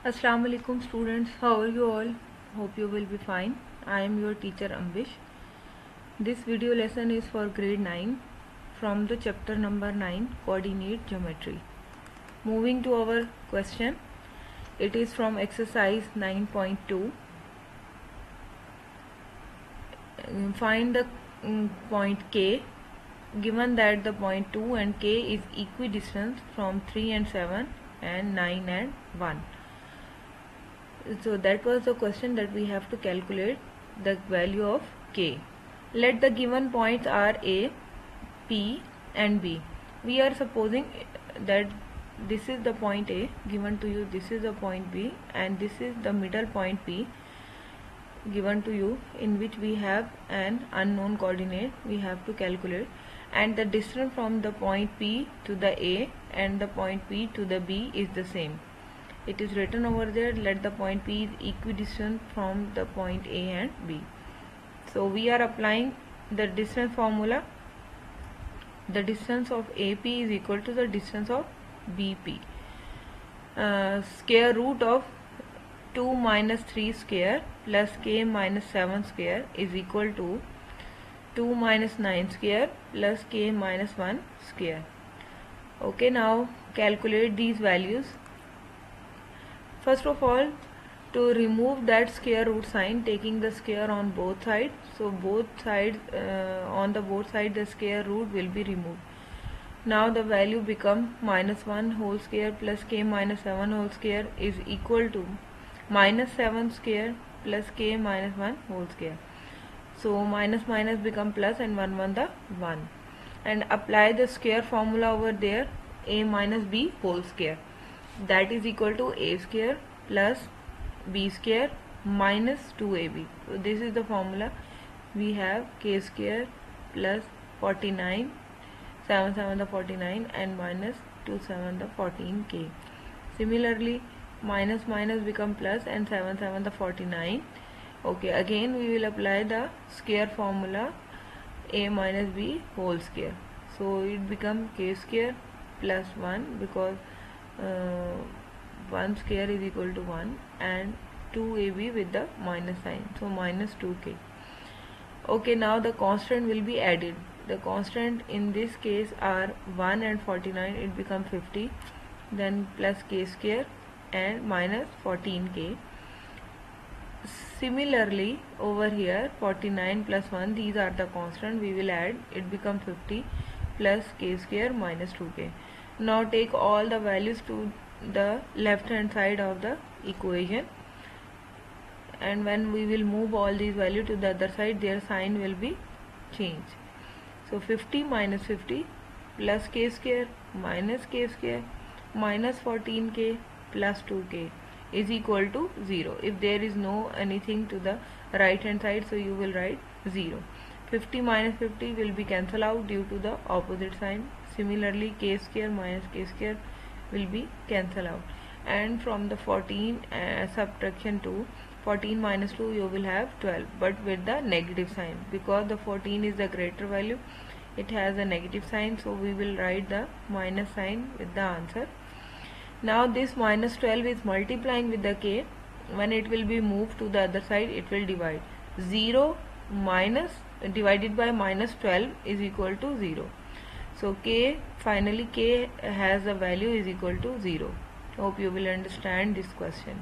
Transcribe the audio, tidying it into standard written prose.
Assalamu alaikum students, how are you all? Hope you will be fine. I am your teacher Ambish. This video lesson is for grade 9 from the chapter number 9 coordinate geometry. Moving to our question, it is from exercise 9.2. Find the point K given that the point 2 and K is equidistant from 3 and 7 and 9 and 1. So that was the question that we have to calculate the value of K. Let the given points are A, P and B. We are supposing that this is the point A given to you, this is the point B, and this is the middle point P given to you, in which we have an unknown coordinate we have to calculate, and the distance from the point P to the A and the point P to the B is the same. It is written over there, let the point P is equidistant from the point A and B. So we are applying the distance formula. The distance of AP is equal to the distance of BP. Square root of 2 minus 3 square plus K minus 7 square is equal to 2 minus 9 square plus K minus 1 square. Okay, now calculate these values. First of all, to remove that square root sign, taking the square on both sides, so both sides on the both sides the square root will be removed. Now the value become minus 1 whole square plus K minus 7 whole square is equal to minus 7 square plus K minus 1 whole square. So minus minus become plus and 1 the 1, and apply the square formula over there, A minus B whole square, that is equal to A square plus B square minus 2AB. So this is the formula. We have K square plus 49, 7 7 the 49 and minus 2 7 the 14K. Similarly, minus minus become plus and 7 7 the 49. Okay, again we will apply the square formula, A minus B whole square. So it become K square plus 1 because 1 square is equal to 1 and 2AB with the minus sign, so minus 2K. Okay, now the constant will be added. The constant in this case are 1 and 49, it becomes 50, then plus K square and minus 14K. Similarly over here 49 plus 1, these are the constant, we will add, it becomes 50 plus K square minus 2K. Now take all the values to the left hand side of the equation, and when we will move all these values to the other side, their sign will be changed. So 50 minus 50 plus K square minus K square minus 14K plus 2K is equal to 0. If there is no anything to the right hand side, so you will write 0. 50 minus 50 will be cancelled out due to the opposite sign. Similarly, K square minus K square will be cancelled out, and from the 14 subtraction 2, 14 minus 2 you will have 12, but with the negative sign, because the 14 is the greater value, it has a negative sign, so we will write the minus sign with the answer. Now this minus 12 is multiplying with the K. When it will be moved to the other side, it will divide. 0 minus divided by minus 12 is equal to 0. So K, finally K has a value is equal to 0. Hope you will understand this question.